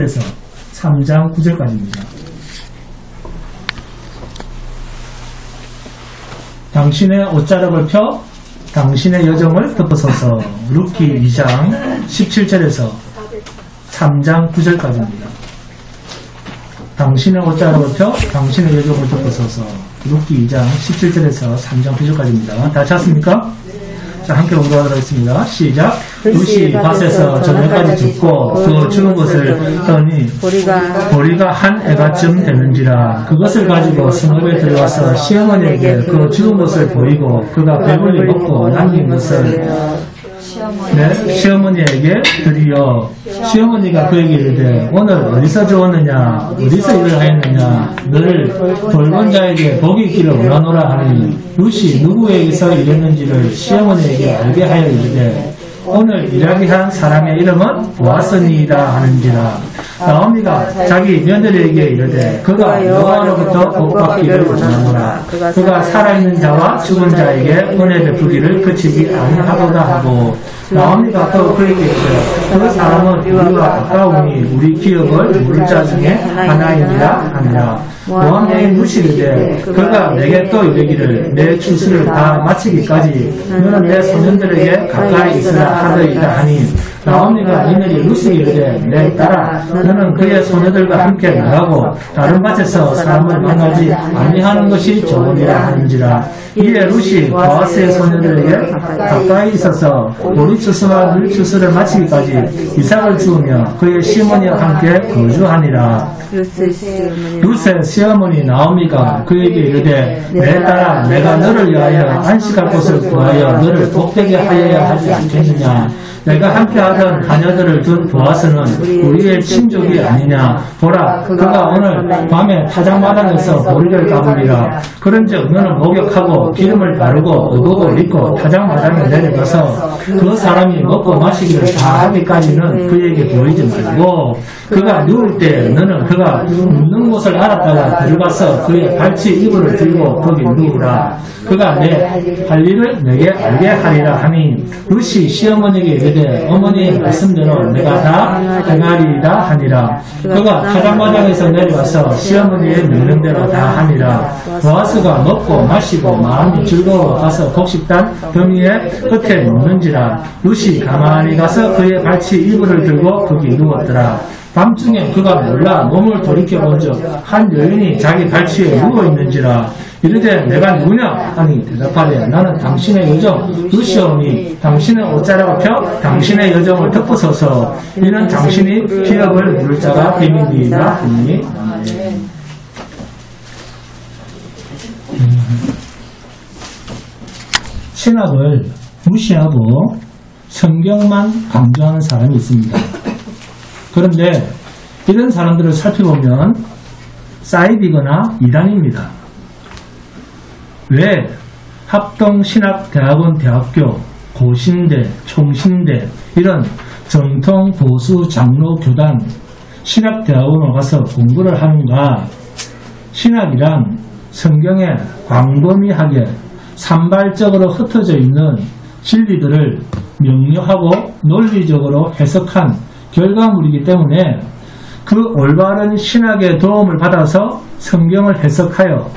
그래서 3장 9절까지입니다. 당신의 옷자락을 펴 당신의 여정을 덮어서서. 루키 2장 17절에서 3장 9절까지입니다. 당신의 옷자락을 펴 당신의 여정을 덮어서서. 루키 2장 17절에서 3장 9절까지입니다. 다 찾았습니까? 자, 함께 공부하도록 하겠습니다. 시작. 루시 밭에서 저녁까지 죽고 그 죽은 것을 떠니 보리가 한 애가쯤 되는지라. 그것을 가지고 성읍에 들어가서 시어머니에게 그 죽은 것을 보이고 그가 배불리 먹고 남긴 것을 시어머니에게 드리어 시어머니가 그에게 이르되 오늘 어디서 주었느냐 어디서 일을 하였느냐 너를 돌본 자에게 복이 있기를 원하노라 하니 루시 누구에게서 일했는지를 시어머니에게 알게 하여 이르되 오늘 일하게 한 사람의 이름은 보아스니이다 하는지라. 나오미가 자기 며느리에게 이르되 그가 여호와로부터 복받기를 원하노라. 그가 살아있는 자와 죽은 자에게 은혜 베푸기를 그치지 아니하도다 하고. 나오미가 또 그에게 이르되 그 사람은 우리와 가까우니 우리 기업을 물을 자 중에 하나이니라 하니라. 모함여인 루시르되 그가 내게 또 이르기를 내 추수를 다 마치기까지 너는 내 소년들에게 가까이 있으라 하더이다 하니. 나오미가 이늘이 루시에게 이르되 내 딸아 너는 그의 소녀들과 함께 나가고 다른 밭에서 사람을 만나지 아니하는 것이 좋으리라 하는지라. 이에 루시 보아스의 소녀들에게 가까이 있어서 보리 추수와 밀 추수를 마치기까지 이삭을 주우며 그의 시어머니와 함께 거주하니라. 루스의 시어머니 나오미가 그에게 이르되 내 딸아 내가 너를 위하여 안식할 곳을 구하여 너를 복되게 하여야 하지 않겠느냐. 내가 함께하던 자녀들을 둔 보아스는 우리의 친족이 아니냐. 보라 그가 오늘 밤에 타작마당에서 보리를 까불리라. 그런즉 너는 목욕하고 기름을 바르고 의복을 입고 타작마당에 내려가서 그 사람이 먹고 마시기를 다 하기까지는 그에게 보이지 말고 그가 누울 때 너는 그가 눕는 곳을 알았다가 들어가서 그의 발치 이불을 들고 거기 누우라. 그가 내 할 일을 내게 알게 하리라 하니. 루시 시어머니에게 이르되 어머니의 말씀대로 내가 다 행하리이다 하니라. 그가 타작마당에서 내려와서 시어머니의 명령대로 다 하니라. 보아스가 먹고 마시고 마음이 즐거워 가서 곡식단 더미의 끝에 눕는지라. 루시 가만히 가서 그의 발치 이불을 들고 거기 누웠더라. 밤중에 그가 몰라 몸을 돌이켜본즉 한 여인이 자기 발치에 누워있는지라. 이르되 내가 누구냐 하니 대답하되 나는 당신의 여정 루시오니 당신의 옷자락을 펴 당신의 여정을 덮어서서 이는 당신이 기업을 물을 자가 됨이니이다 하니. 신학을 무시하고 성경만 강조하는 사람이 있습니다. 그런데 이런 사람들을 살펴보면 사이비거나 이단입니다. 왜 합동신학대학원 대학교, 고신대, 총신대 이런 정통 보수 장로 교단 신학대학원에 가서 공부를 하는가? 신학이란 성경에 광범위하게 산발적으로 흩어져 있는 진리들을 명료하고 논리적으로 해석한 결과물이기 때문에 그 올바른 신학의 도움을 받아서 성경을 해석하여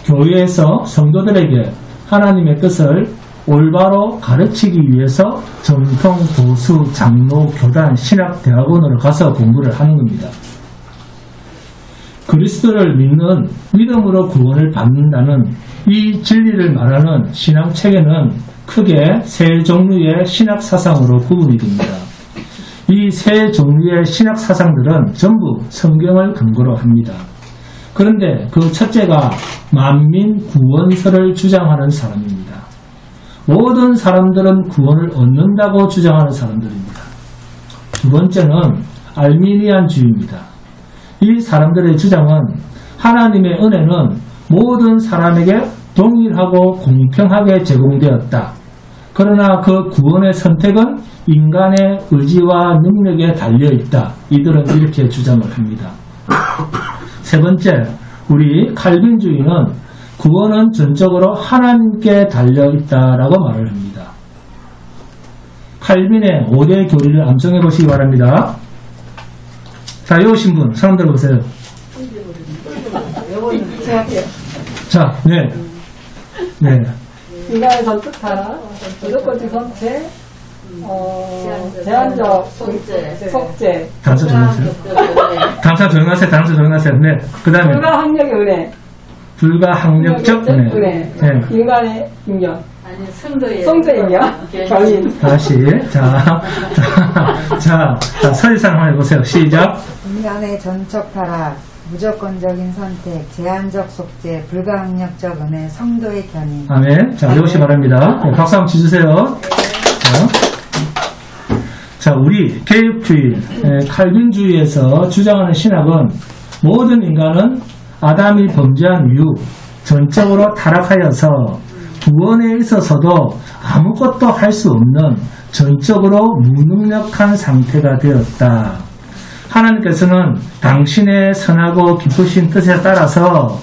교회에서 성도들에게 하나님의 뜻을 올바로 가르치기 위해서 정통 보수 장로 교단 신학대학원으로 가서 공부를 하는 겁니다. 그리스도를 믿는 믿음으로 구원을 받는다는 이 진리를 말하는 신앙체계는 크게 세 종류의 신학사상으로 구분이 됩니다. 이 세 종류의 신학사상들은 전부 성경을 근거로 합니다. 그런데 그 첫째가 만민 구원설을 주장하는 사람입니다. 모든 사람들은 구원을 얻는다고 주장하는 사람들입니다. 두 번째는 알미니안주의입니다. 이 사람들의 주장은 하나님의 은혜는 모든 사람에게 동일하고 공평하게 제공되었다. 그러나 그 구원의 선택은 인간의 의지와 능력에 달려있다. 이들은 이렇게 주장을 합니다. 세 번째, 우리 칼빈주의는 구원은 전적으로 하나님께 달려있다라고 말을 합니다. 칼빈의 5대 교리를 암송해 보시기 바랍니다. 자, 요 신분, 사람 들어보세요. 제가 할게요. 자, 네. 네. 인간의 전투타라, 무조건적 선체, 제한적 속죄, 단서 조용하세요. 단서 조용하세요. 네. 그 다음에. 불가항력의 은혜, 불가항력적 은혜. 네. 인간의 인연, 아니, 성도의 성도의 인연, 경인. 다시. 자, 서희상 한번 해보세요. 시작. 인간의 전적 타락, 무조건적인 선택, 제한적 속죄, 불가항력적 은혜, 성도의 견인. 아멘. 자, 외우시 바랍니다. 네, 박수 한번 치주세요. 자, 우리 개혁주의, 칼빈주의에서 주장하는 신학은 모든 인간은 아담이 범죄한 이후 전적으로 타락하여서 구원에 있어서도 아무것도 할 수 없는 전적으로 무능력한 상태가 되었다. 하나님께서는 당신의 선하고 기쁘신 뜻에 따라서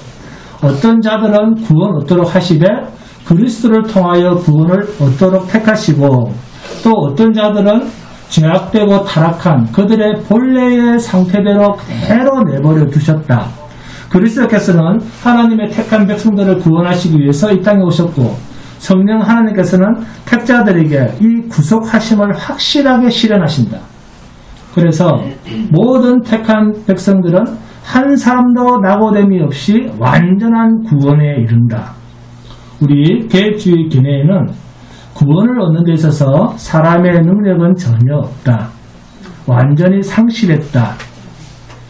어떤 자들은 구원 얻도록 하시되 그리스도를 통하여 구원을 얻도록 택하시고 또 어떤 자들은 죄악되고 타락한 그들의 본래의 상태대로 그대로 내버려 두셨다. 그리스도께서는 하나님의 택한 백성들을 구원하시기 위해서 이 땅에 오셨고 성령 하나님께서는 택자들에게 이 구속하심을 확실하게 실현하신다. 그래서 모든 택한 백성들은 한 사람도 낙오됨이 없이 완전한 구원에 이른다. 우리 개혁주의 견해에는 구원을 얻는 데 있어서 사람의 능력은 전혀 없다. 완전히 상실했다.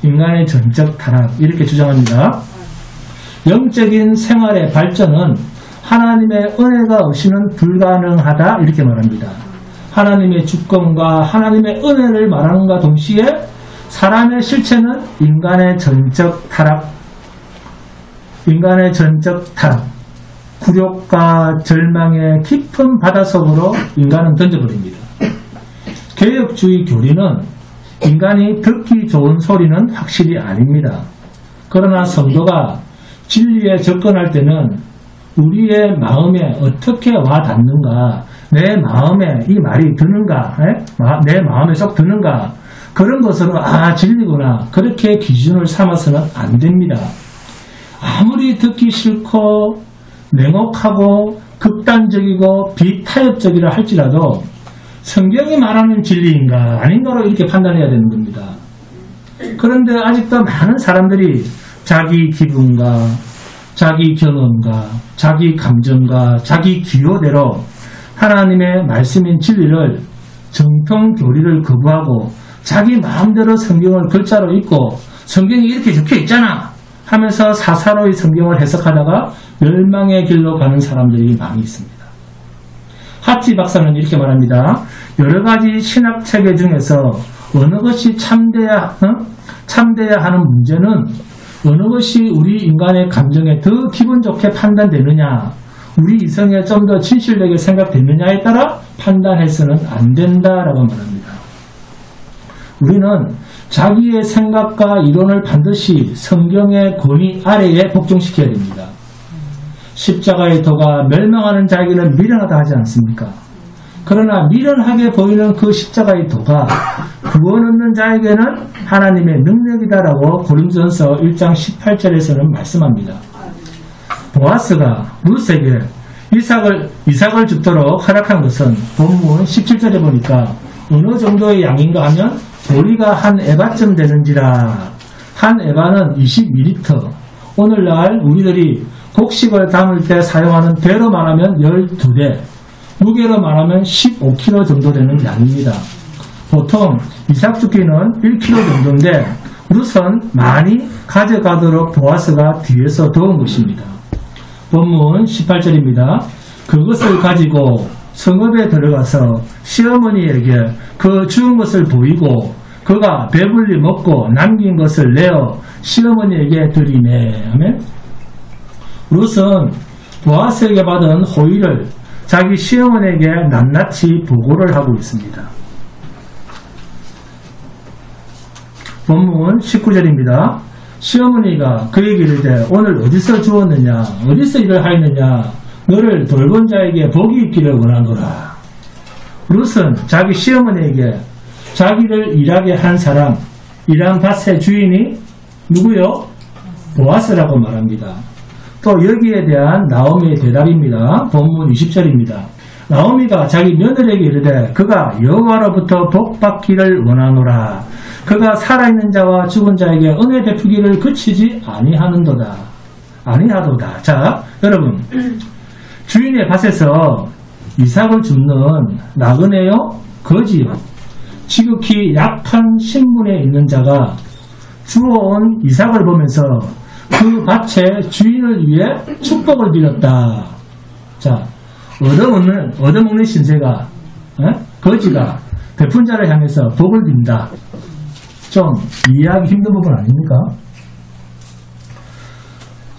인간의 전적 타락 이렇게 주장합니다. 영적인 생활의 발전은 하나님의 은혜가 없이는 불가능하다 이렇게 말합니다. 하나님의 주권과 하나님의 은혜를 말하는가 동시에 사람의 실체는 인간의 전적 타락, 굴욕과 절망의 깊은 바닷속으로 인간은 던져버립니다. 개혁주의 교리는 인간이 듣기 좋은 소리는 확실히 아닙니다. 그러나 성도가 진리에 접근할 때는 우리의 마음에 어떻게 와 닿는가, 내 마음에 이 말이 드는가, 내 마음에 쏙 드는가, 그런 것으로 진리구나 그렇게 기준을 삼아서는 안 됩니다. 아무리 듣기 싫고 냉혹하고 극단적이고 비타협적이라 할지라도 성경이 말하는 진리인가 아닌가로 이렇게 판단해야 되는 겁니다. 그런데 아직도 많은 사람들이 자기 기분과 자기 경험과 자기 감정과 자기 기호대로 하나님의 말씀인 진리를 정통 교리를 거부하고 자기 마음대로 성경을 글자로 읽고 성경이 이렇게 적혀 있잖아 하면서 사사로이 성경을 해석하다가 멸망의 길로 가는 사람들이 많이 있습니다. 하치 박사는 이렇게 말합니다. 여러 가지 신학 체계 중에서 어느 것이 참돼야 하는 문제는 어느 것이 우리 인간의 감정에 더 기분 좋게 판단되느냐, 우리 이성에 좀 더 진실되게 생각되느냐에 따라 판단해서는 안 된다라고 말합니다. 우리는 자기의 생각과 이론을 반드시 성경의 권위 아래에 복종시켜야 됩니다. 십자가의 도가 멸망하는 자에게는 미련하다 하지 않습니까? 그러나 미련하게 보이는 그 십자가의 도가 구원 얻는 자에게는 하나님의 능력이다라고 고린도전서 1장 18절에서는 말씀합니다. 보아스가 룻에게 이삭을 죽도록 허락한 것은 본문 17절에 보니까 어느 정도의 양인가 하면 보리가 한 에바쯤 되는지라. 한 에바는 20ml. 오늘날 우리들이 곡식을 담을 때 사용하는 배로 말하면 12대, 무게로 말하면 15kg 정도 되는 양입니다. 보통 이삭 죽기는 1kg 정도인데 룻은 많이 가져가도록 보아스가 뒤에서 도운 것입니다. 본문 18절입니다. 그것을 가지고 성읍에 들어가서 시어머니에게 그 죽은 것을 보이고 그가 배불리 먹고 남긴 것을 내어 시어머니에게 드리매. 아멘. 룻은 보아스에게 받은 호의를 자기 시어머니에게 낱낱이 보고를 하고 있습니다. 본문 19절입니다. 시어머니가 그에게 이르되 오늘 어디서 주었느냐, 어디서 일을 하였느냐, 너를 돌본 자에게 복이 있기를 원하노라. 룻은 자기 시어머니에게 자기를 일하게 한 사람, 이러한 밭의 주인이 누구요? 보아스라고 말합니다. 또 여기에 대한 나오미의 대답입니다. 본문 20절입니다. 나오미가 자기 며느리에게 이르되 그가 여호와로부터 복받기를 원하노라. 그가 살아있는 자와 죽은 자에게 은혜 베푸기를 그치지 아니하는도다. 아니하도다. 자, 여러분, 주인의 밭에서 이삭을 줍는 나그네요? 거지요? 지극히 약한 신분에 있는 자가 주워온 이삭을 보면서 그 밭의 주인을 위해 축복을 빌었다. 자, 얻어먹는 신세가, 거지가 베푼 자를 향해서 복을 빈다. 좀 이해하기 힘든 부분 아닙니까?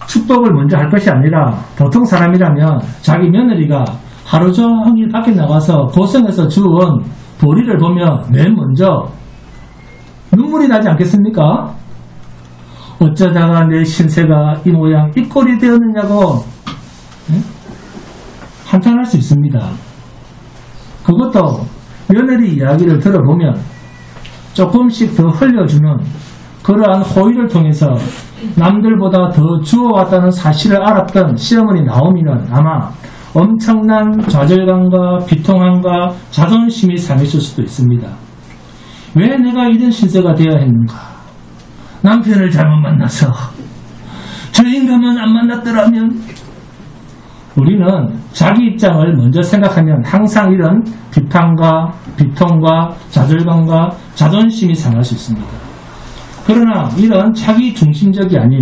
축복을 먼저 할 것이 아니라 보통 사람이라면 자기 며느리가 하루 종일 밖에 나가서 고생해서 주운 보리를 보면 맨 먼저 눈물이 나지 않겠습니까? 어쩌다가 내 신세가 이 모양 이 꼴이 되었느냐고 한탄할 수 있습니다. 그것도 며느리 이야기를 들어보면 조금씩 더 흘려주는 그러한 호의를 통해서 남들보다 더 주워왔다는 사실을 알았던 시어머니 나오미는 아마 엄청난 좌절감과 비통함과 자존심이 상했을 수도 있습니다. 왜 내가 이런 신세가 되어야 했는가? 남편을 잘못 만나서 저 인간만 안 만났더라면. 우리는 자기 입장을 먼저 생각하면 항상 이런 비판과 비통과 좌절감과 자존심이 상할 수 있습니다. 그러나 이런 자기 중심적이 아닌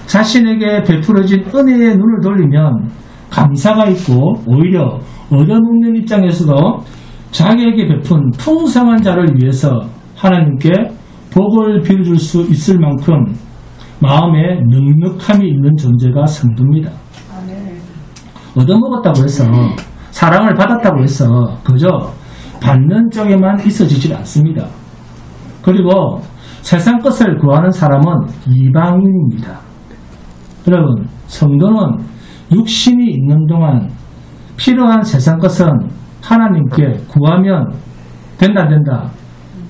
자신에게 베풀어진 은혜의 눈을 돌리면 감사가 있고 오히려 얻어먹는 입장에서도 자기에게 베푼 풍성한 자를 위해서 하나님께 복을 빌어줄 수 있을 만큼 마음에 넉넉함이 있는 존재가 성도입니다. 얻어먹었다고 해서 사랑을 받았다고 해서 그저 받는 쪽에만 있어지질 않습니다. 그리고 세상 것을 구하는 사람은 이방인입니다. 여러분, 성도는 육신이 있는 동안 필요한 세상 것은 하나님께 구하면 된다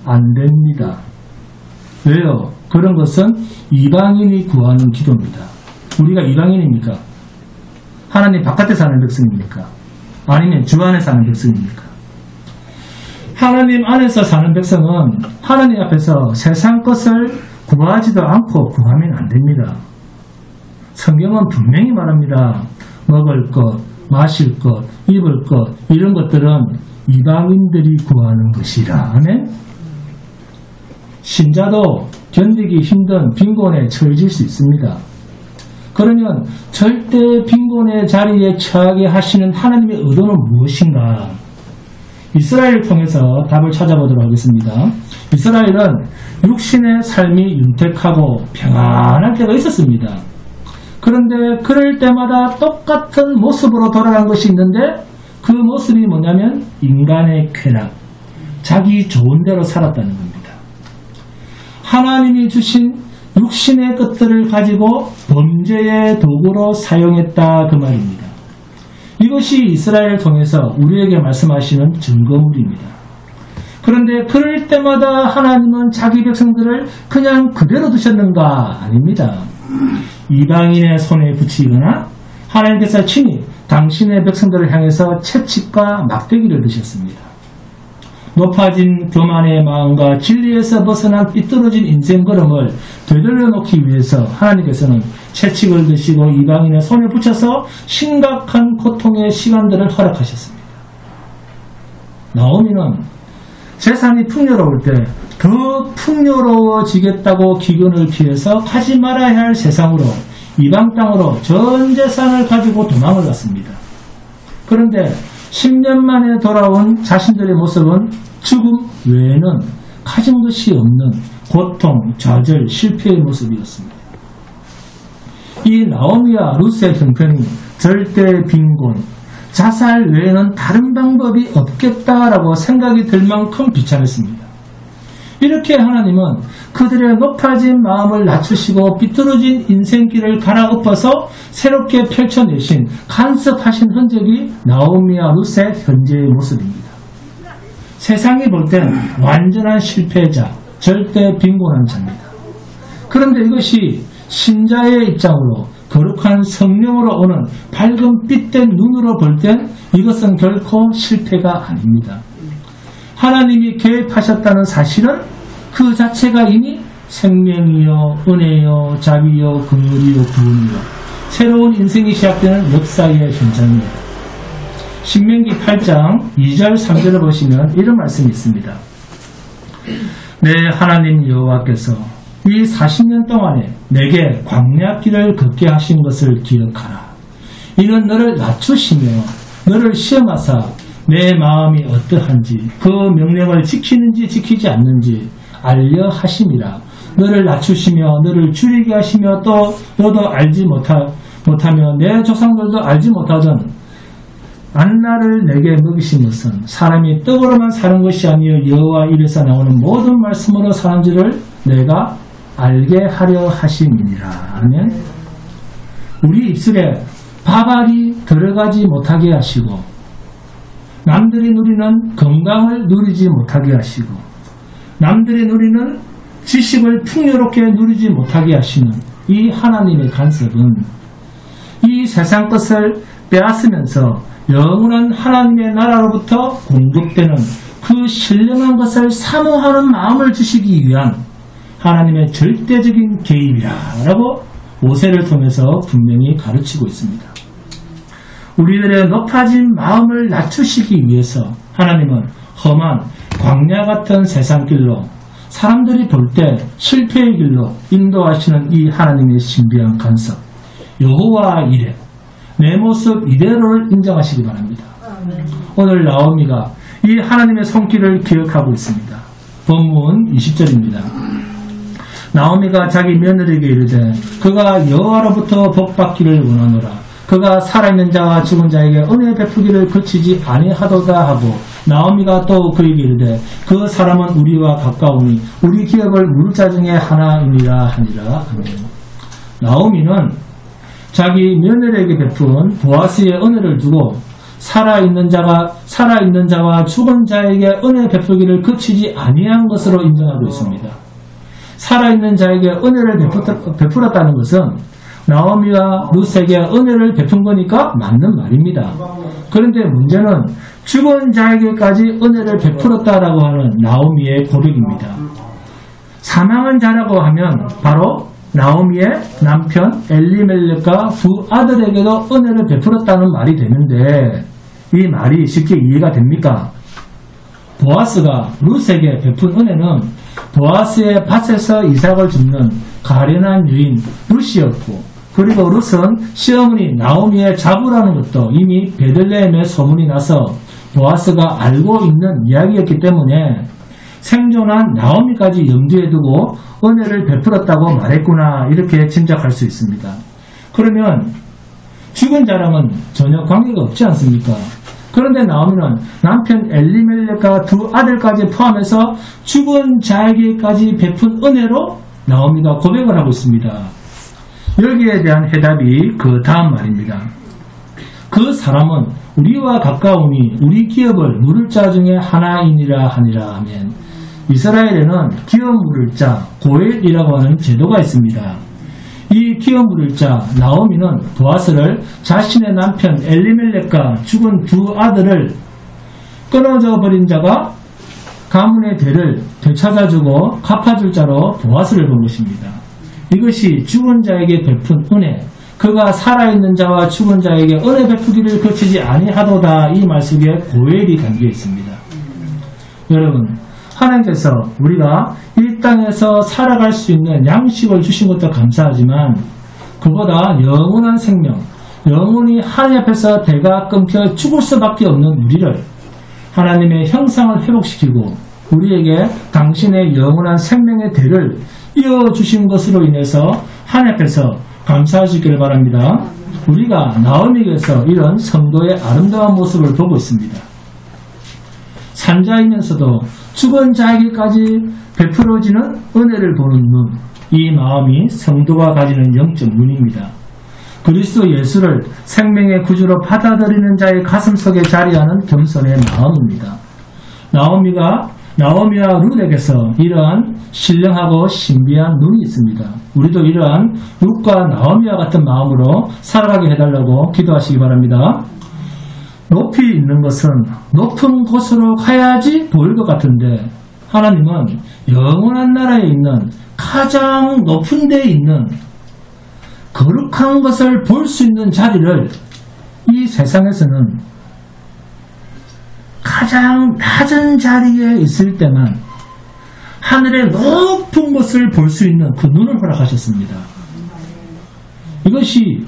안 됩니다. 왜요? 그런 것은 이방인이 구하는 기도입니다. 우리가 이방인입니까? 하나님 바깥에 사는 백성입니까? 아니면 주 안에 사는 백성입니까? 하나님 안에서 사는 백성은 하나님 앞에서 세상 것을 구하지도 않고 구하면 안 됩니다. 성경은 분명히 말합니다. 먹을 것, 마실 것, 입을 것 이런 것들은 이방인들이 구하는 것이라. 아멘? 신자도 견디기 힘든 빈곤에 처해질 수 있습니다. 그러면 절대 빈곤의 자리에 처하게 하시는 하나님의 의도는 무엇인가? 이스라엘을 통해서 답을 찾아보도록 하겠습니다. 이스라엘은 육신의 삶이 윤택하고 평안할 때가 있었습니다. 그런데 그럴 때마다 똑같은 모습으로 돌아간 것이 있는데 그 모습이 뭐냐면 인간의 쾌락, 자기 좋은 대로 살았다는 겁니다. 하나님이 주신 육신의 것들을 가지고 범죄의 도구로 사용했다 그 말입니다. 이것이 이스라엘을 통해서 우리에게 말씀하시는 증거물입니다. 그런데 그럴 때마다 하나님은 자기 백성들을 그냥 그대로 두셨는가? 아닙니다. 이방인의 손에 붙이거나 하나님께서 친히 당신의 백성들을 향해서 채찍과 막대기를 드셨습니다. 높아진 교만의 마음과 진리에서 벗어난 삐뚤어진 인생 걸음을 되돌려 놓기 위해서 하나님께서는 채찍을 드시고 이방인의 손을 붙여서 심각한 고통의 시간들을 허락하셨습니다. 나오미는 재산이 풍요로울 때 더 풍요로워지겠다고 기근을 피해서 가지 말아야 할 세상으로 이방 땅으로 전 재산을 가지고 도망을 갔습니다. 그런데 10년 만에 돌아온 자신들의 모습은 죽음 외에는 가진 것이 없는 고통, 좌절, 실패의 모습이었습니다. 이 나오미와 룻의 형편이 절대 빈곤, 자살 외에는 다른 방법이 없겠다라고 생각이 들 만큼 비참했습니다. 이렇게 하나님은 그들의 높아진 마음을 낮추시고 삐뚤어진 인생길을 갈아엎어서 새롭게 펼쳐내신 간섭하신 흔적이 나오미와 룻의 현재의 모습입니다. 세상이 볼 땐 완전한 실패자, 절대 빈곤한 자입니다. 그런데 이것이 신자의 입장으로 거룩한 성령으로 오는 밝은 빛된 눈으로 볼 땐 이것은 결코 실패가 아닙니다. 하나님이 계획하셨다는 사실은 그 자체가 이미 생명이요, 은혜요, 자비요, 긍휼이요, 구원이요, 새로운 인생이 시작되는 역사의 현장입니다. 신명기 8장 2절 3절을 보시면 이런 말씀이 있습니다. 내 하나님 여호와께서 이 40년 동안에 내게 광야길을 걷게 하신 것을 기억하라. 이는 너를 낮추시며 너를 시험하사 내 마음이 어떠한지 그 명령을 지키는지 지키지 않는지 알려 하심이라. 너를 낮추시며 너를 줄이게 하시며 또 너도 알지 못하며 내 조상들도 알지 못하던 안나를 내게 먹이신 것은 사람이 떡으로만 사는 것이 아니요 여호와 입에서 나오는 모든 말씀으로 사는지를 내가 알게 하려 하심이니라. 아멘. 우리 입술에 밥알이 들어가지 못하게 하시고 남들이 누리는 건강을 누리지 못하게 하시고 남들이 누리는 지식을 풍요롭게 누리지 못하게 하시는 이 하나님의 간섭은 이 세상 것을 빼앗으면서 영원한 하나님의 나라로부터 공급되는 그 신령한 것을 사모하는 마음을 주시기 위한 하나님의 절대적인 개입이라고 모세를 통해서 분명히 가르치고 있습니다. 우리들의 높아진 마음을 낮추시기 위해서 하나님은 험한 광야 같은 세상 길로 사람들이 볼 때 실패의 길로 인도하시는 이 하나님의 신비한 간섭 여호와 이레 내 모습 이대로를 인정하시기 바랍니다. 오늘 나오미가 이 하나님의 손길을 기억하고 있습니다. 본문 20절입니다. 나오미가 자기 며느리에게 이르되 그가 여호와로부터 복받기를 원하노라. 그가 살아있는 자와 죽은 자에게 은혜 베푸기를 그치지 아니하도다 하고 나오미가 또 그에게 이르되 그 사람은 우리와 가까우니 우리 기업을 물자 중에 하나이니라 하니라. 나오미는 자기 며느리에게 베푼 보아스의 은혜를 두고 살아있는 자와 죽은 자에게 은혜 베푸기를 그치지 아니한 것으로 인정하고 있습니다. 살아있는 자에게 은혜를 베풀었다는 것은 나오미와 룻에게 은혜를 베푼 거니까 맞는 말입니다. 그런데 문제는 죽은 자에게까지 은혜를 베풀었다라고 하는 나오미의 고백입니다. 사망한 자라고 하면 바로 나오미의 남편 엘리멜렉과 두 아들에게도 은혜를 베풀었다는 말이 되는데 이 말이 쉽게 이해가 됩니까? 보아스가 룻에게 베푼 은혜는 보아스의 밭에서 이삭을 줍는 가련한 유인 룻이었고 그리고 룻은 시어머니 나오미의 자부라는 것도 이미 베들레헴에 소문이 나서 보아스가 알고 있는 이야기였기 때문에 생존한 나오미까지 염두에 두고 은혜를 베풀었다고 말했구나 이렇게 짐작할 수 있습니다. 그러면 죽은 자랑은 전혀 관계가 없지 않습니까? 그런데 나오미는 남편 엘리멜렉과 두 아들까지 포함해서 죽은 자에게까지 베푼 은혜로 나오미가 고백을 하고 있습니다. 여기에 대한 해답이 그 다음 말입니다. 그 사람은 우리와 가까우니 우리 기업을 물을 자 중에 하나이니라 하니라 하면 이스라엘에는 기업 물을 자 고엘이라고 하는 제도가 있습니다. 이 기업 물을 자 나오미는 보아스를 자신의 남편 엘리멜렉과 죽은 두 아들을 끊어져 버린 자가 가문의 대를 되찾아주고 갚아줄 자로 보아스를 본 것입니다. 이것이 죽은 자에게 베푼 은혜, 그가 살아있는 자와 죽은 자에게 은혜 베푸기를 그치지 아니하도다 이 말 속에 고엘이 담겨 있습니다. 여러분, 하나님께서 우리가 이 땅에서 살아갈 수 있는 양식을 주신 것도 감사하지만 그보다 영원한 생명, 영원히 하나님 앞에서 대가 끊겨 죽을 수밖에 없는 우리를 하나님의 형상을 회복시키고 우리에게 당신의 영원한 생명의 대를 이어주신 것으로 인해서 하나님 앞에서 감사하시기를 바랍니다. 우리가 나오미에게서 이런 성도의 아름다운 모습을 보고 있습니다. 산자이면서도 죽은 자에게까지 베풀어지는 은혜를 보는 눈, 이 마음이 성도가 가지는 영적 눈입니다. 그리스도 예수를 생명의 구주로 받아들이는 자의 가슴속에 자리하는 겸손의 마음입니다. 나오미가 나오미와 룻에게서 이러한 신령하고 신비한 눈이 있습니다. 우리도 이러한 룻과 나오미와 같은 마음으로 살아가게 해달라고 기도하시기 바랍니다. 높이 있는 것은 높은 곳으로 가야지 보일 것 같은데 하나님은 영원한 나라에 있는 가장 높은 데에 있는 거룩한 것을 볼 수 있는 자리를 이 세상에서는 가장 낮은 자리에 있을 때만 하늘의 높은 것을 볼 수 있는 그 눈을 허락하셨습니다. 이것이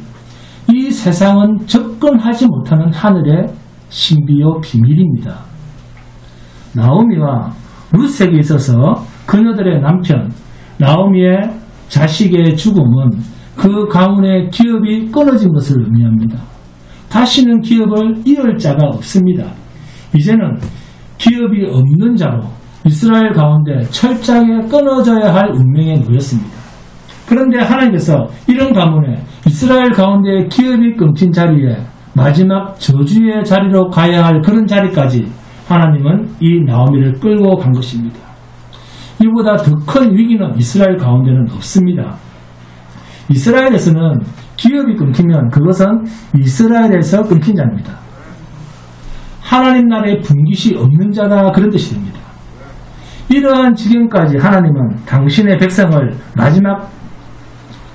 이 세상은 접근하지 못하는 하늘의 신비요 비밀입니다. 나오미와 룻에게 있어서 그녀들의 남편 나오미의 자식의 죽음은 그 가문의 기업이 끊어진 것을 의미합니다. 다시는 기업을 이을 자가 없습니다. 이제는 기업이 없는 자로 이스라엘 가운데 철저하게 끊어져야 할 운명에 놓였습니다. 그런데 하나님께서 이런 가문에 이스라엘 가운데 기업이 끊긴 자리에 마지막 저주의 자리로 가야 할 그런 자리까지 하나님은 이 나오미를 끌고 간 것입니다. 이보다 더 큰 위기는 이스라엘 가운데는 없습니다. 이스라엘에서는 기업이 끊기면 그것은 이스라엘에서 끊긴 자입니다. 하나님 나라의 분깃이 없는 자가 그런 뜻이 됩니다. 이러한 지경까지 하나님은 당신의 백성을 마지막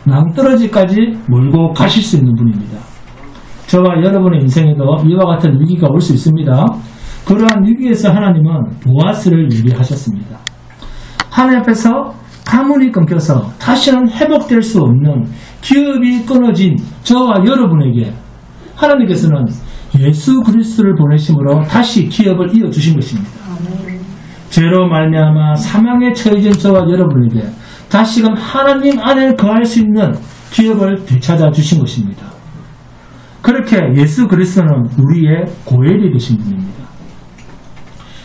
낭떠러지까지 몰고 가실 수 있는 분입니다. 저와 여러분의 인생에도 이와 같은 위기가 올 수 있습니다. 그러한 위기에서 하나님은 보아스를 예비하셨습니다. 하나님 앞에서 가문이 끊겨서 다시는 회복될 수 없는 기업이 끊어진 저와 여러분에게 하나님께서는 예수 그리스도를 보내심으로 다시 기업을 이어주신 것입니다. 죄로 말미암아 사망에 처해진 저와 여러분에게 다시금 하나님 안에 거할 수 있는 기업을 되찾아 주신 것입니다. 그렇게 예수 그리스도는 우리의 고엘이 되신 분입니다.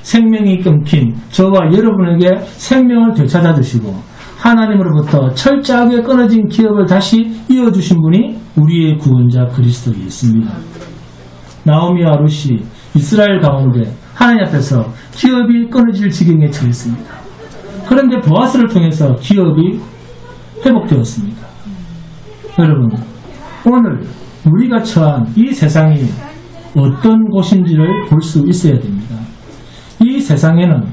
생명이 끊긴 저와 여러분에게 생명을 되찾아 주시고 하나님으로부터 철저하게 끊어진 기업을 다시 이어주신 분이 우리의 구원자 그리스도 예수입니다. 나오미와 룻이 이스라엘 가운데 하나님 앞에서 기업이 끊어질 지경에 처했습니다. 그런데 보아스를 통해서 기업이 회복되었습니다. 여러분, 오늘 우리가 처한 이 세상이 어떤 곳인지를 볼 수 있어야 됩니다. 이 세상에는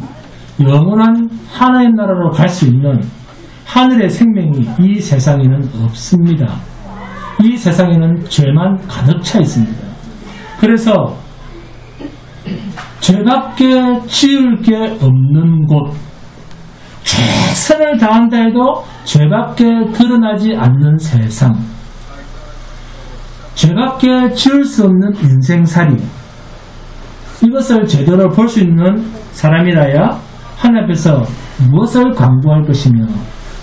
영원한 하나님 나라로 갈 수 있는 하늘의 생명이 이 세상에는 없습니다. 이 세상에는 죄만 가득 차 있습니다. 그래서 죄밖에 지을 게 없는 곳, 최선을 다한다 해도 죄밖에 드러나지 않는 세상, 죄밖에 지을 수 없는 인생살이, 이것을 제대로 볼 수 있는 사람이라야 하나님 앞에서 무엇을 강구할 것이며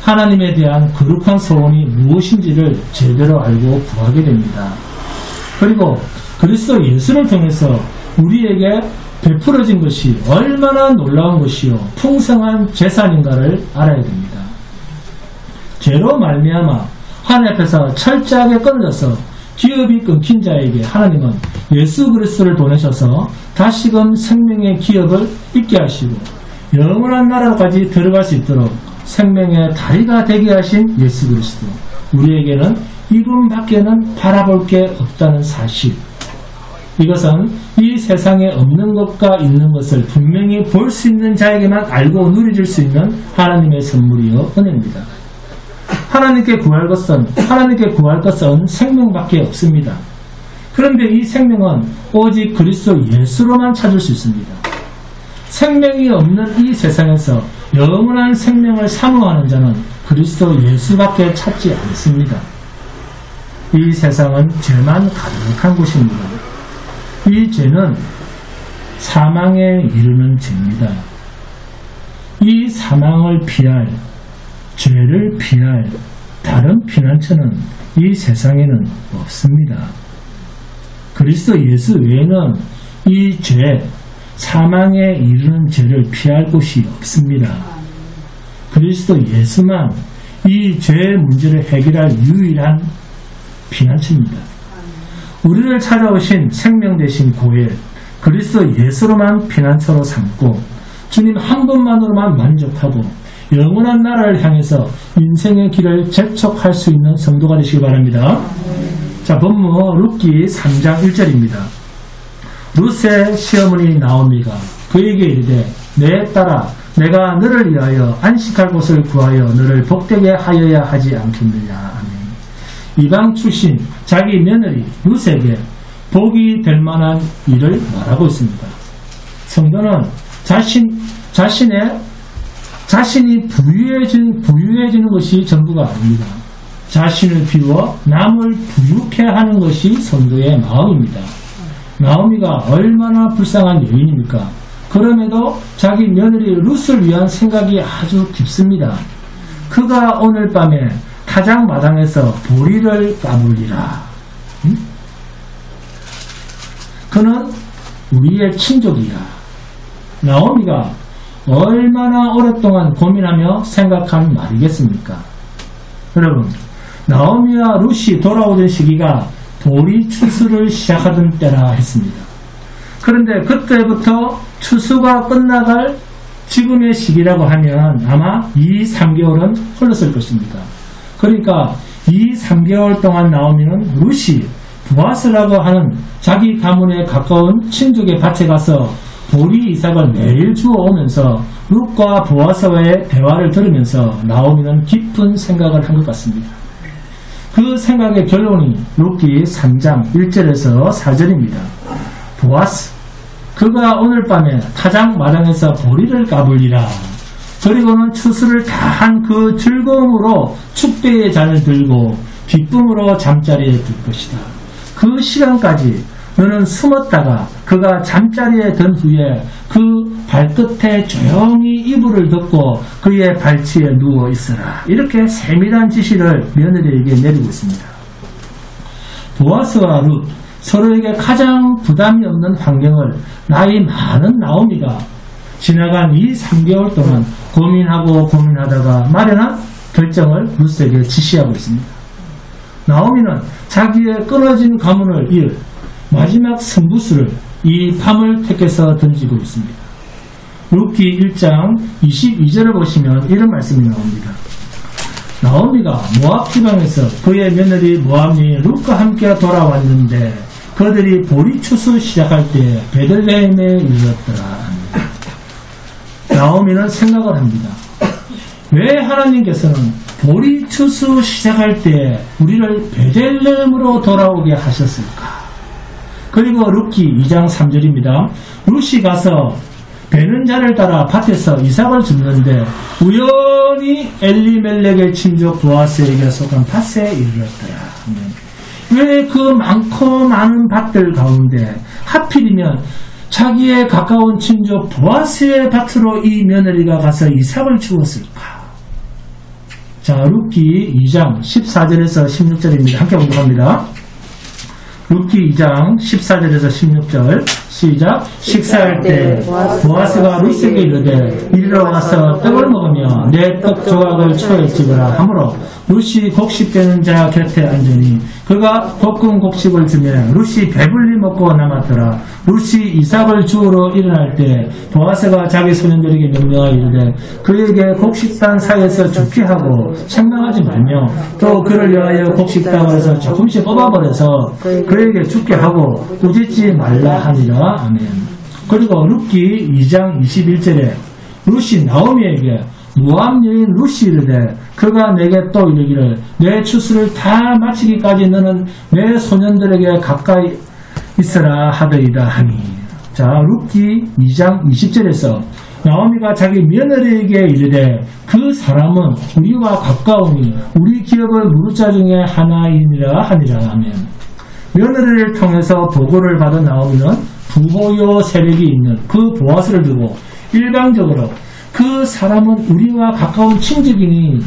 하나님에 대한 거룩한 소원이 무엇인지를 제대로 알고 구하게 됩니다. 그리고 그리스도 예수를 통해서 우리에게 베풀어진 것이 얼마나 놀라운 것이요 풍성한 재산인가를 알아야 됩니다. 죄로 말미암아 하나님 앞에서 철저하게 끊어져서 기업이 끊긴 자에게 하나님은 예수 그리스도를 보내셔서 다시금 생명의 기업을 있게 하시고 영원한 나라까지 들어갈 수 있도록 생명의 다리가 되게 하신 예수 그리스도, 우리에게는 이분밖에는 바라볼 게 없다는 사실, 이것은 이 세상에 없는 것과 있는 것을 분명히 볼 수 있는 자에게만 알고 누려질 수 있는 하나님의 선물이요 은혜입니다. 하나님께 구할 것은 생명밖에 없습니다. 그런데 이 생명은 오직 그리스도 예수로만 찾을 수 있습니다. 생명이 없는 이 세상에서 영원한 생명을 사모하는 자는 그리스도 예수밖에 찾지 않습니다. 이 세상은 죄만 가득한 곳입니다. 이 죄는 사망에 이르는 죄입니다. 이 사망을 피할, 죄를 피할 다른 피난처는 이 세상에는 없습니다. 그리스도 예수 외에는 이 죄, 사망에 이르는 죄를 피할 곳이 없습니다. 그리스도 예수만 이 죄의 문제를 해결할 유일한 피난처입니다. 우리를 찾아오신 생명 되신 고엘 그리스도 예수로만 피난처로 삼고 주님 한 분만으로만 만족하고 영원한 나라를 향해서 인생의 길을 재촉할 수 있는 성도가 되시기 바랍니다. 자, 본문 룻기 3장 1절입니다. 룻의 시어머니 나오미가 그에게 이르되 내 딸아 내가 너를 위하여 안식할 곳을 구하여 너를 복되게 하여야 하지 않겠느냐. 아멘. 이방 출신 자기 며느리 룻에게 복이 될 만한 일을 말하고 있습니다. 성도는 자신이 부유해지는 것이 전부가 아닙니다. 자신을 비워 남을 부유케 하는 것이 성도의 마음입니다. 나오미가 얼마나 불쌍한 여인입니까? 그럼에도 자기 며느리 룻을 위한 생각이 아주 깊습니다. 그가 오늘 밤에 타작마당에서 보리를 까불리라. 그는 우리의 친족이야. 나오미가 얼마나 오랫동안 고민하며 생각한 말이겠습니까? 여러분, 나오미와 룻이 돌아오던 시기가 보리 추수를 시작하던 때라 했습니다. 그런데 그때부터 추수가 끝나갈 지금의 시기라고 하면 아마 2-3개월은 흘렀을 것입니다. 그러니까 2-3개월 동안 나오미는 룻이 보아스라고 하는 자기 가문에 가까운 친족의 밭에 가서 보리 이삭을 매일 주워오면서 룻과 보아스와의 대화를 들으면서 나오미는 깊은 생각을 한 것 같습니다. 그 생각의 결론이 룻기 3장 1절에서 4절입니다. 보아스, 그가 오늘 밤에 타작마당에서 보리를 까불리라. 그리고는 추수를 다한 그 즐거움으로 축배의 잔을 들고 기쁨으로 잠자리에 들 것이다. 그 시간까지 너는 숨었다가 그가 잠자리에 든 후에 그 발끝에 조용히 이불을 덮고 그의 발치에 누워 있으라. 이렇게 세밀한 지시를 며느리에게 내리고 있습니다. 보아스와 룻 서로에게 가장 부담이 없는 환경을 나이 많은 나오미가 지나간 2-3개월 동안 고민하다가 마련한 결정을 룻에게 지시하고 있습니다. 나오미는 자기의 끊어진 가문을 이을 마지막 승부수를 이 밤을 택해서 던지고 있습니다. 룻기 1장 22절을 보시면 이런 말씀이 나옵니다. 나오미가 모압 지방에서 그의 며느리 모압니 룻과 함께 돌아왔는데 그들이 보리 추수 시작할 때 베들레헴에 이르렀더라. 나오미는 생각을 합니다. 왜 하나님께서는 보리 추수 시작할 때 우리를 베들레헴으로 돌아오게 하셨을까? 그리고 룻기 2장 3절입니다. 룻이 가서 베는 자를 따라 밭에서 이삭을 줍는데 우연히 엘리멜렉의 친족 보아스에게 속한 밭에 이르렀더라. 왜 그 많고 많은 밭들 가운데 하필이면 자기의 가까운 친족 보아스의 밭으로 이 며느리가 가서 이삭을 주었을까? 자, 룻기 2장 14절에서 16절입니다. 함께 공부합니다. 룻기 2장 14절에서 16절 시작. 식사할 때 보아스가 룻에게 이르되 이리로 와서 떡을 먹으며 내 떡 조각을 초에 집으라 하므로 룻이 곡식되는 자 곁에 앉으니 그가 볶은 곡식을 주면 룻이 배불리 먹고 남았더라. 룻이 이삭을 주우러 일어날 때 보아스가 자기 소년들에게 명령하여 이르되 그에게 곡식단 사이에서 죽게 하고 책망하지 말며 또 그를 위하여 곡식단에서 조금씩 뽑아버려서 그에게 죽게 하고 꾸짖지 말라 하니라. 아멘. 그리고 룻기 2장 21절에 룻이 나오미에게 모압 여인 룻이 이르되 그가 내게 또 이르기를 내 추수를 다 마치기까지 너는 내 소년들에게 가까이 있으라 하더이다 하니. 자, 룻기 2장 20절에서 나오미가 자기 며느리에게 이르되 그 사람은 우리와 가까우니 우리 기업을 무릇 자 중에 하나이니라 하니라. 아멘. 며느리를 통해서 보고를 받은 나오미는 부호요 세력이 있는 그 보아스를 두고 일방적으로 그 사람은 우리와 가까운 친족이니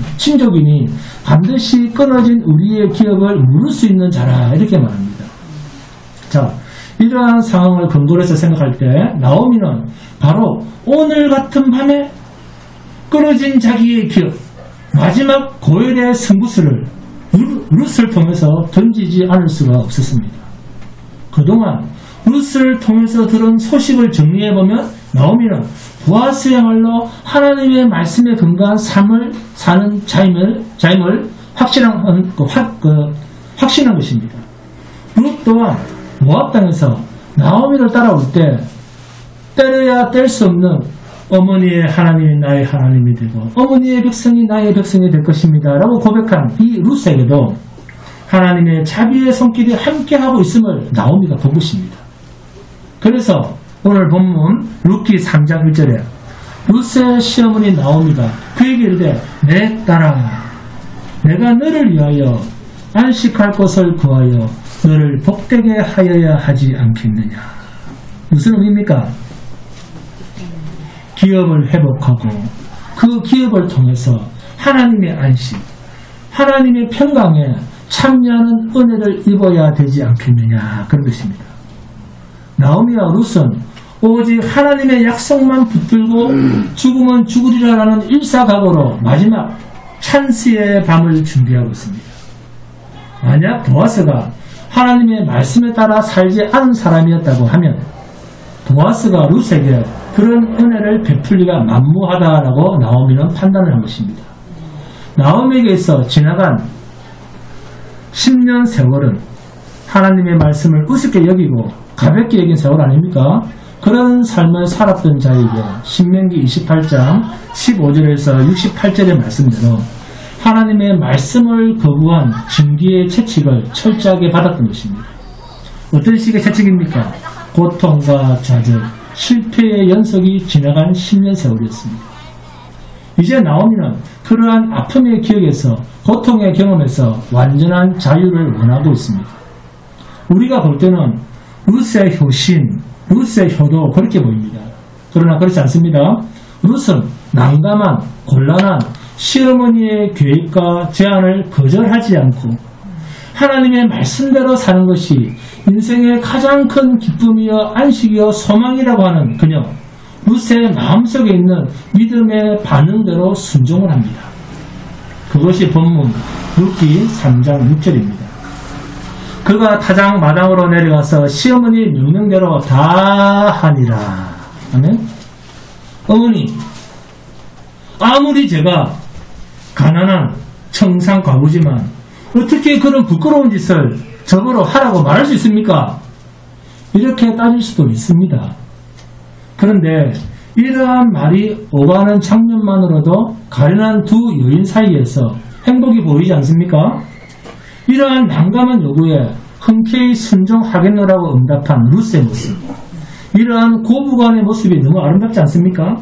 반드시 끊어진 우리의 기업을 물을 수 있는 자라 이렇게 말합니다. 자, 이러한 상황을 근거로 해서 생각할 때 나오미는 바로 오늘 같은 밤에 끊어진 자기의 기업 마지막 고열의 승부수를 룻을 통해서 던지지 않을 수가 없었습니다. 그동안 룻을 통해서 들은 소식을 정리해보면 나오미는 보아스야말로 하나님의 말씀에 근거한 삶을 사는 자임을 확신한 것입니다. 룻 또한 모압 땅에서 나오미를 따라올 때 때려야 뗄 수 없는 어머니의 하나님이 나의 하나님이 되고 어머니의 백성이 나의 백성이 될 것입니다 라고 고백한 이 룻에게도 하나님의 자비의 손길이 함께하고 있음을 나오미가 본 것입니다. 그래서 오늘 본문 룻기 3장 1절에 룻의 시어머니 나오미가 그에게 이르되 내 딸아 내가 너를 위하여 안식할 곳을 구하여 너를 복되게 하여야 하지 않겠느냐. 무슨 의미입니까? 기업을 회복하고 그 기업을 통해서 하나님의 안식, 하나님의 평강에 참여하는 은혜를 입어야 되지 않겠느냐 그런 것입니다. 나오미와 룻은 오직 하나님의 약속만 붙들고 죽으면 죽으리라라는 일사각오로 마지막 찬스의 밤을 준비하고 있습니다. 만약 보아스가 하나님의 말씀에 따라 살지 않은 사람이었다고 하면 보아스가 룻에게 그런 은혜를 베풀리가 만무하다라고 나오미는 판단을 한 것입니다. 나오미에게 있어 지나간 10년 세월은 하나님의 말씀을 우습게 여기고 가볍게 여긴 세월 아닙니까? 그런 삶을 살았던 자에게 신명기 28장 15절에서 68절의 말씀대로 하나님의 말씀을 거부한 징계의 채찍을 철저하게 받았던 것입니다. 어떤 식의 채찍입니까? 고통과 좌절, 실패의 연속이 지나간 10년 세월이었습니다. 이제 나오미는 그러한 아픔의 기억에서 고통의 경험에서 완전한 자유를 원하고 있습니다. 우리가 볼 때는 룻의 효심, 룻의 효도 그렇게 보입니다. 그러나 그렇지 않습니다. 룻은 난감한 곤란한 시어머니의 계획과 제안을 거절하지 않고 하나님의 말씀대로 사는 것이 인생의 가장 큰 기쁨이요 안식이요 소망이라고 하는 그녀 룻의 마음속에 있는 믿음의 반응대로 순종을 합니다. 그것이 본문 룻기 3장 6절입니다. 그가 타작 마당으로 내려가서 시어머니 명령대로 다 하니라. 아멘. 어머니, 아무리 제가 가난한 청상 과부지만 어떻게 그런 부끄러운 짓을 저보러 하라고 말할 수 있습니까? 이렇게 따질 수도 있습니다. 그런데 이러한 말이 오가는 장면만으로도 가련한 두 여인 사이에서 행복이 보이지 않습니까? 이러한 난감한 요구에 흔쾌히 순종하겠노라고 응답한 룻의 모습, 이러한 고부간의 모습이 너무 아름답지 않습니까?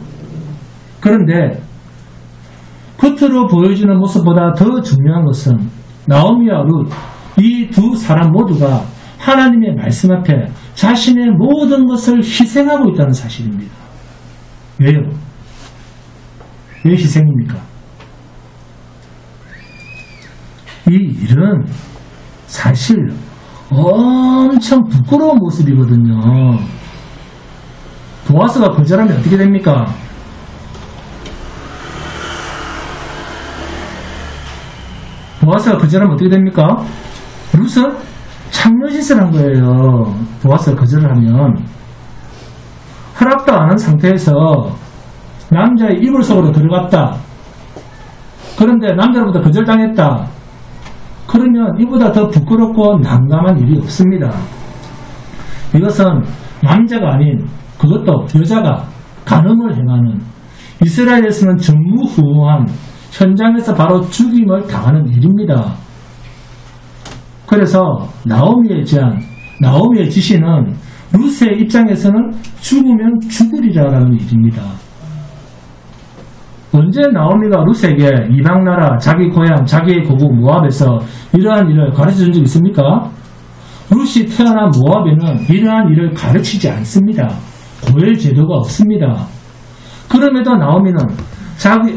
그런데 겉으로 보여주는 모습보다 더 중요한 것은 나오미와 룻, 이 두 사람 모두가 하나님의 말씀 앞에 자신의 모든 것을 희생하고 있다는 사실입니다. 왜요? 왜 희생입니까? 이 일은 사실 엄청 부끄러운 모습이거든요. 보아스가 거절하면 어떻게 됩니까? 보아스가 거절하면 어떻게 됩니까? 룻은 창녀짓을 한 거예요. 보아스가 거절을 하면 허락도 안 한 상태에서 남자의 이불 속으로 들어갔다. 그런데 남자로부터 거절당했다. 그러면 이보다 더 부끄럽고 난감한 일이 없습니다. 이것은 남자가 아닌 그것도 여자가 간음을 행하는, 이스라엘에서는 전무후무한 현장에서 바로 죽임을 당하는 일입니다. 그래서 나오미의 제안, 나오미의 지시는 룻의 입장에서는 죽으면 죽으리라라는 일입니다. 언제 나오미가 룻에게 이방나라, 자기 고향, 자기의 고국 모압에서 이러한 일을 가르쳐준 적 있습니까? 룻이 태어난 모압에는 이러한 일을 가르치지 않습니다. 고엘 제도가 없습니다. 그럼에도 나오미는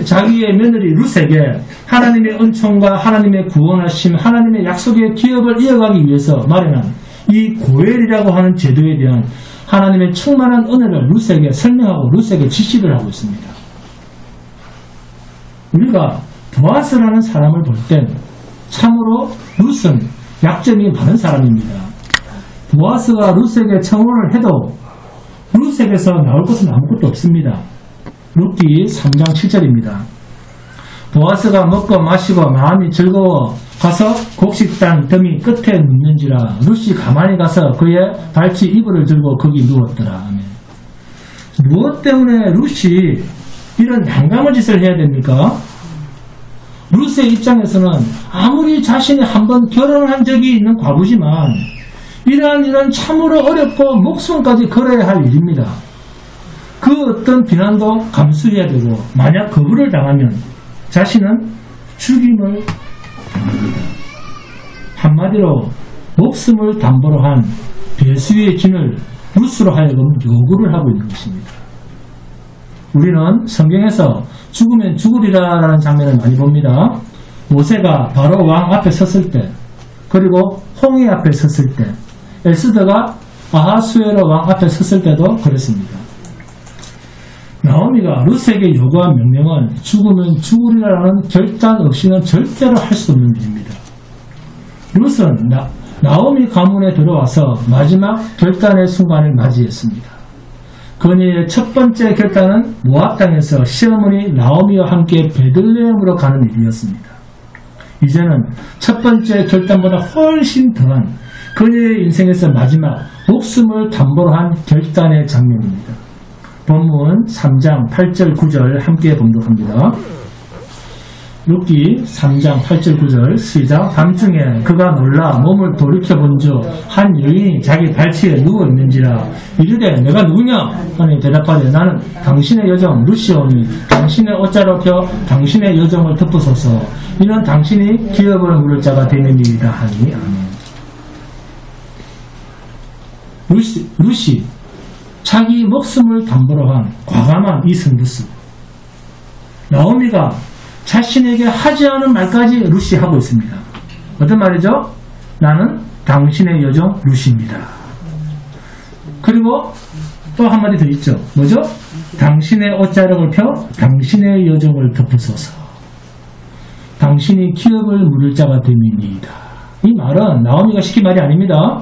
자기의 며느리 룻에게 하나님의 은총과 하나님의 구원하심, 하나님의 약속의 기업을 이어가기 위해서 마련한 이 고엘이라고 하는 제도에 대한 하나님의 충만한 은혜를 룻에게 설명하고 룻에게 지시를 하고 있습니다. 우리가 보아스라는 사람을 볼 땐 참으로 룻은 약점이 많은 사람입니다. 보아스가 룻에게 청혼을 해도 룻에게서 나올 것은 아무것도 없습니다. 룻기 3장 7절입니다. 보아스가 먹고 마시고 마음이 즐거워 가서 곡식단 더미 끝에 눕는지라 룻이 가만히 가서 그의 발치 이불을 들고 거기 누웠더라. 아멘. 무엇 때문에 룻이 이런 양감의 짓을 해야 됩니까? 룻의 입장에서는 아무리 자신이 한번 결혼을 한 적이 있는 과부지만 이런 참으로 어렵고 목숨까지 걸어야 할 일입니다. 그 어떤 비난도 감수해야 되고 만약 거부를 당하면 자신은 죽임을 당합니다. 한마디로 목숨을 담보로 한 배수의 진을 룻으로 하여금 요구를 하고 있는 것입니다. 우리는 성경에서 죽으면 죽으리라라는 장면을 많이 봅니다. 모세가 바로 왕 앞에 섰을 때, 그리고 홍해 앞에 섰을 때, 에스더가 아하수에로 왕 앞에 섰을 때도 그랬습니다. 나오미가 룻에게 요구한 명령은 죽으면 죽으리라는 결단 없이는 절대로 할 수 없는 일입니다. 룻은 나오미 가문에 들어와서 마지막 결단의 순간을 맞이했습니다. 그녀의 첫 번째 결단은 모압 땅에서 시어머니 나오미와 함께 베들레헴으로 가는 일이었습니다. 이제는 첫 번째 결단보다 훨씬 더한 그녀의 인생에서 마지막 목숨을 담보로 한 결단의 장면입니다. 본문 3장 8절 9절 함께 봉독합니다. 룻기 3장 8절 9절 시작. 밤중에 그가 놀라 몸을 돌이켜본즉 한 여인이 자기 발치에 누워있는지라 이르되 내가 누구냐 하니 대답하되 나는 당신의 여정 룻이오니 당신의 옷자로 펴 당신의 여정을 덮으소서 이는 당신이 기업을 물을 자가 되느니이다 하니 아멘. 룻이 자기 목숨을 담보로 한 과감한 이 승부수. 나오미가 자신에게 하지 않은 말까지 룻이 하고 있습니다. 어떤 말이죠? 나는 당신의 여정 룻입니다. 그리고 또 한마디 더 있죠. 뭐죠? 당신의 옷자락을 펴 당신의 여정을 덮으소서. 당신이 기업을 물을 자가 됨이니이다. 이 말은 나오미가 시킨 말이 아닙니다.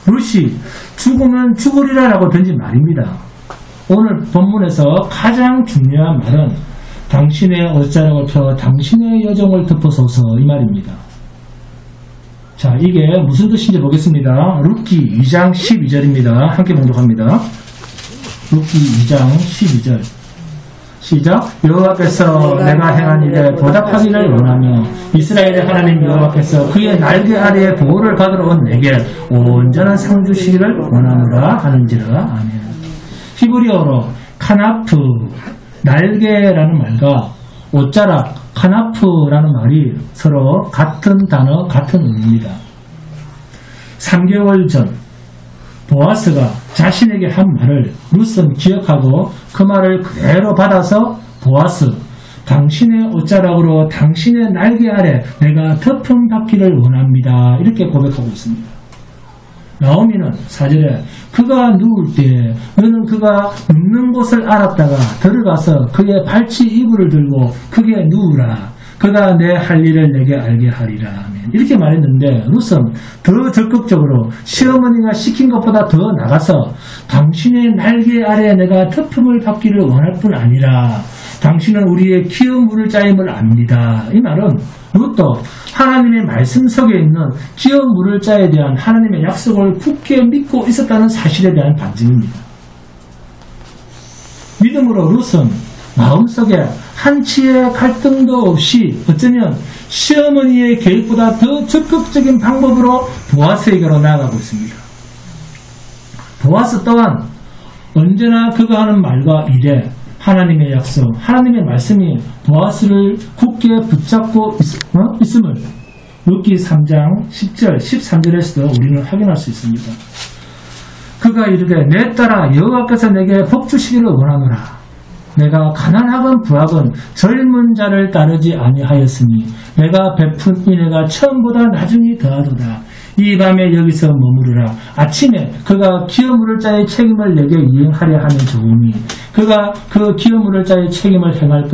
룻이 죽으면 죽으리라라고 던진 말입니다. 오늘 본문에서 가장 중요한 말은 당신의 옷자락을 펴 당신의 여정을 덮어소서 이 말입니다. 자, 이게 무슨 뜻인지 보겠습니다. 룻기 2장 12절입니다. 함께 봉독합니다. 룻기 2장 12절 시작. 여호와께서 내가 행한 일에 보답하기를 원하며 이스라엘의 하나님 여호와께서 그의 날개 아래에 보호를 받으러 온 내게 온전한 상 주시기를 원하노라 하는지라. 아멘. 히브리어로 카나프 날개라는 말과 옷자락 카나프라는 말이 서로 같은 단어 같은 의미입니다. 3개월 전 보아스가 자신에게 한 말을 룻은 기억하고 그 말을 그대로 받아서 보아스 당신의 옷자락으로 당신의 날개 아래 내가 덮음 받기를 원합니다. 이렇게 고백하고 있습니다. 나오미는 4절에 그가 누울 때 너는 그가 눕는 곳을 알았다가 들어가서 그의 발치 이불을 들고 그게 누우라. 그가 내 할 일을 내게 알게 하리라. 이렇게 말했는데 룻은 더 적극적으로 시어머니가 시킨 것보다 더 나가서 당신의 날개 아래 내가 덮음을 받기를 원할 뿐 아니라 당신은 우리의 기업 물을 자임을 압니다. 이 말은 룻도 하나님의 말씀 속에 있는 기업 물을 자에 대한 하나님의 약속을 굳게 믿고 있었다는 사실에 대한 반증입니다. 믿음으로 룻은 마음속에 한치의 갈등도 없이 어쩌면 시어머니의 계획보다 더 적극적인 방법으로 보아스에게로 나아가고 있습니다. 보아스 또한 언제나 그가 하는 말과 일에 하나님의 약속, 하나님의 말씀이 보아스를 굳게 붙잡고 있음을 룻기 3장 10절, 13절에서도 우리는 확인할 수 있습니다. 그가 이르되 내 딸아 여호와께서 내게 복 주시기를 원하노라. 내가 가난하건 부하건 젊은 자를 따르지 아니하였으니 내가 베푼 은혜가 처음보다 나중이 더하도다. 이 밤에 여기서 머무르라. 아침에 그가 기업 물을 자의 책임을 내게 이행하려 하는 좋으니 그가 그 기어 물을 자의 책임을 행할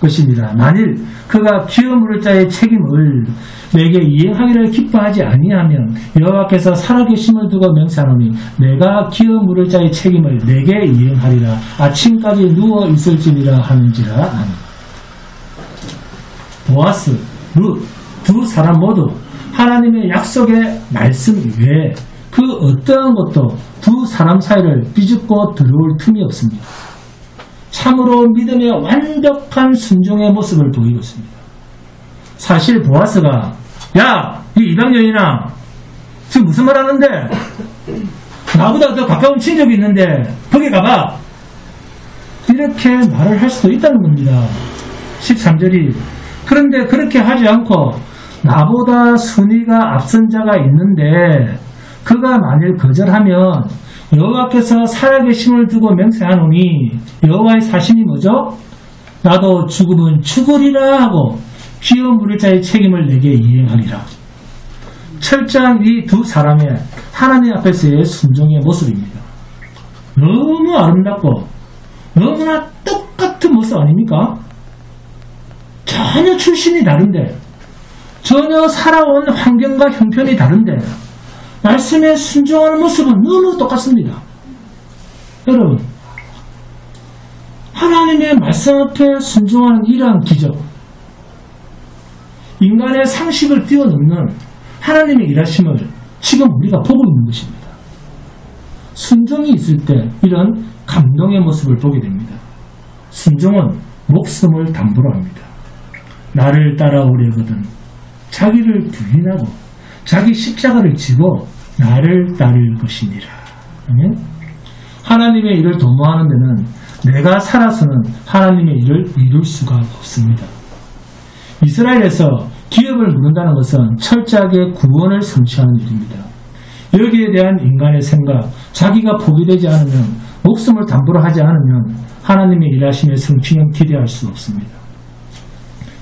것이니라. 만일 그가 기어 물을 자의 책임을 내게 이행하기를 기뻐하지 아니하면 여호와께서 살아계심을 두고 맹세하노니 내가 기어 물을 자의 책임을 내게 이행하리라. 아침까지 누워 있을지니라 하는지라. 보아스, 룻 두 사람 모두 하나님의 약속의 말씀 이외에 그 어떠한 것도 두 사람 사이를 삐죽고 들어올 틈이 없습니다. 참으로 믿음의 완벽한 순종의 모습을 보이고 있습니다. 사실 보아스가 야, 이 이방인이나 지금 무슨 말 하는데? 나보다 더 가까운 친족이 있는데 거기 가봐. 이렇게 말을 할 수도 있다는 겁니다. 13절이 그런데 그렇게 하지 않고 나보다 순위가 앞선 자가 있는데 그가 만일 거절하면 여호와께서 살아계심을 두고 맹세하노니 여호와의 사심이 뭐죠? 나도 죽으면 죽으리라 하고 기어 물을 자의 책임을 내게 이행하리라. 철저한 이 두 사람의 하나님 앞에서의 순종의 모습입니다. 너무 아름답고 너무나 똑같은 모습 아닙니까? 전혀 출신이 다른데 전혀 살아온 환경과 형편이 다른데 말씀에 순종하는 모습은 너무 똑같습니다. 여러분, 하나님의 말씀 앞에 순종하는 이러한 기적, 인간의 상식을 뛰어넘는 하나님의 일하심을 지금 우리가 보고 있는 것입니다. 순종이 있을 때 이런 감동의 모습을 보게 됩니다. 순종은 목숨을 담보로 합니다. 나를 따라오려거든 자기를 부인하고 자기 십자가를 지고 나를 따를 것이니라. 하나님의 일을 도모하는 데는 내가 살아서는 하나님의 일을 이룰 수가 없습니다. 이스라엘에서 기업을 묻는다는 것은 철저하게 구원을 성취하는 일입니다. 여기에 대한 인간의 생각, 자기가 포기되지 않으면, 목숨을 담보로 하지 않으면 하나님의 일하심의 성취는 기대할 수 없습니다.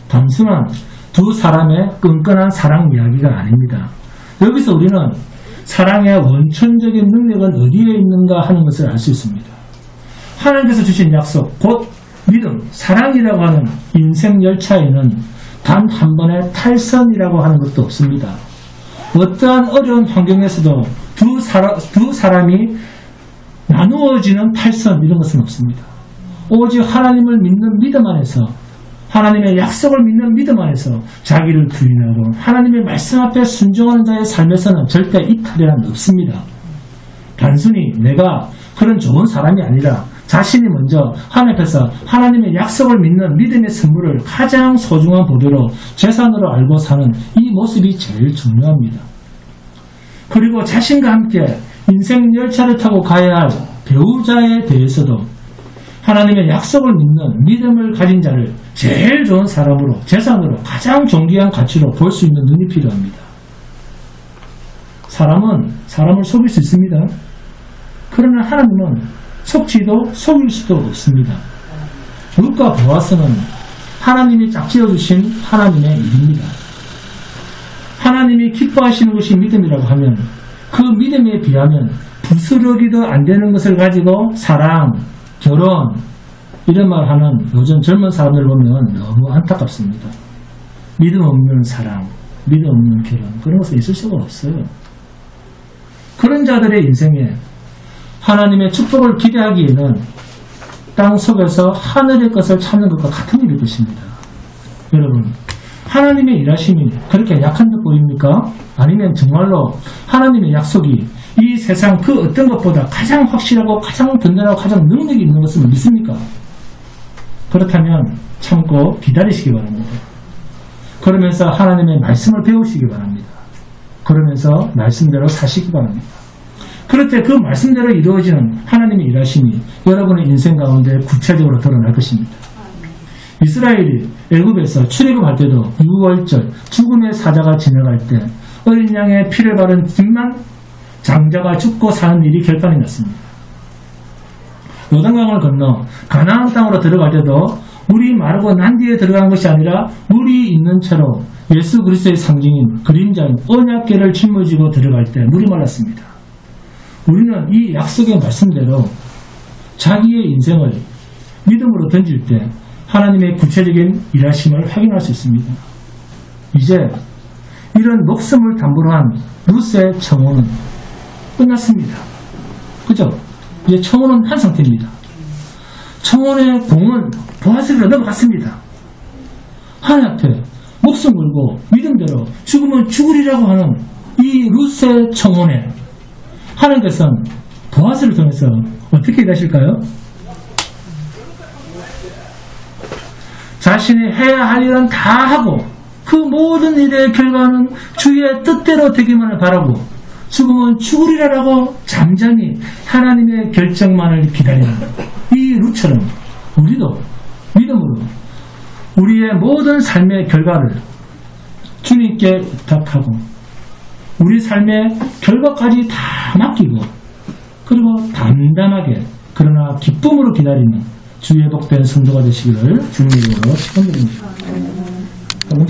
단순한 두 사람의 끈끈한 사랑 이야기가 아닙니다. 여기서 우리는 사랑의 원천적인 능력은 어디에 있는가 하는 것을 알 수 있습니다. 하나님께서 주신 약속, 곧 믿음, 사랑이라고 하는 인생 열차에는 단 한 번의 탈선이라고 하는 것도 없습니다. 어떠한 어려운 환경에서도 두 사람이 나누어지는 탈선 이런 것은 없습니다. 오직 하나님을 믿는 믿음 안에서, 하나님의 약속을 믿는 믿음 안에서 자기를 부인하고 하나님의 말씀 앞에 순종하는 자의 삶에서는 절대 이탈이란 없습니다. 단순히 내가 그런 좋은 사람이 아니라 자신이 먼저 하나님 앞에서 하나님의 약속을 믿는 믿음의 선물을 가장 소중한 보배로 재산으로 알고 사는 이 모습이 제일 중요합니다. 그리고 자신과 함께 인생 열차를 타고 가야 할 배우자에 대해서도 하나님의 약속을 믿는 믿음을 가진 자를 제일 좋은 사람으로, 재산으로, 가장 존귀한 가치로 볼 수 있는 눈이 필요합니다. 사람은 사람을 속일 수 있습니다. 그러나 하나님은 속지도 속일 수도 없습니다. 룻과 보아스는 하나님이 짝지어주신 하나님의 일입니다. 하나님이 기뻐하시는 것이 믿음이라고 하면 그 믿음에 비하면 부스러기도 안 되는 것을 가지고 사랑, 결혼 이런 말 하는 요즘 젊은 사람들 보면 너무 안타깝습니다. 믿음 없는 사랑, 믿음 없는 결혼 그런 것은 있을 수가 없어요. 그런 자들의 인생에 하나님의 축복을 기대하기에는 땅 속에서 하늘의 것을 찾는 것과 같은 일일 것입니다. 여러분, 하나님의 일하심이 그렇게 약한 듯 보입니까? 아니면 정말로 하나님의 약속이 이 세상 그 어떤 것보다 가장 확실하고 가장 든든하고 가장 능력이 있는 것을 믿습니까? 그렇다면 참고 기다리시기 바랍니다. 그러면서 하나님의 말씀을 배우시기 바랍니다. 그러면서 말씀대로 사시기 바랍니다. 그럴 때 그 말씀대로 이루어지는 하나님의 일하심이 여러분의 인생 가운데 구체적으로 드러날 것입니다. 이스라엘이 애굽에서 출애굽할 때도 6월절 죽음의 사자가 지나갈 때 어린 양의 피를 바른 뒷만 장자가 죽고 사는 일이 결판이 났습니다. 요단강을 건너 가나안 땅으로 들어갈 때도 물이 마르고 난 뒤에 들어간 것이 아니라 물이 있는 채로 예수 그리스도의 상징인 그림자인 언약궤를 짊어지고 들어갈 때 물이 말랐습니다. 우리는 이 약속의 말씀대로 자기의 인생을 믿음으로 던질 때 하나님의 구체적인 일하심을 확인할 수 있습니다. 이제 이런 목숨을 담보로 한 룻의 청혼은 끝났습니다. 그죠? 이제 청혼은 한 상태입니다. 청혼의 공은 보아스로 넘어갔습니다. 하나님 앞에 목숨 걸고 믿음대로 죽으면 죽으리라고 하는 이 룻의 청혼에 하나님께서는 보아스를 통해서 어떻게 일하실까요? 자신이 해야 할 일은 다 하고 그 모든 일의 결과는 주의 뜻대로 되기만을 바라고 죽으면 죽으리라고 잠잠히 하나님의 결정만을 기다리는 이 룻처럼 우리도 믿음으로 우리의 모든 삶의 결과를 주님께 부탁하고 우리 삶의 결과까지 다 맡기고 그리고 담담하게 그러나 기쁨으로 기다리는 주의 복된 성도가 되시기를 주님의 이름으로 축원드립니다.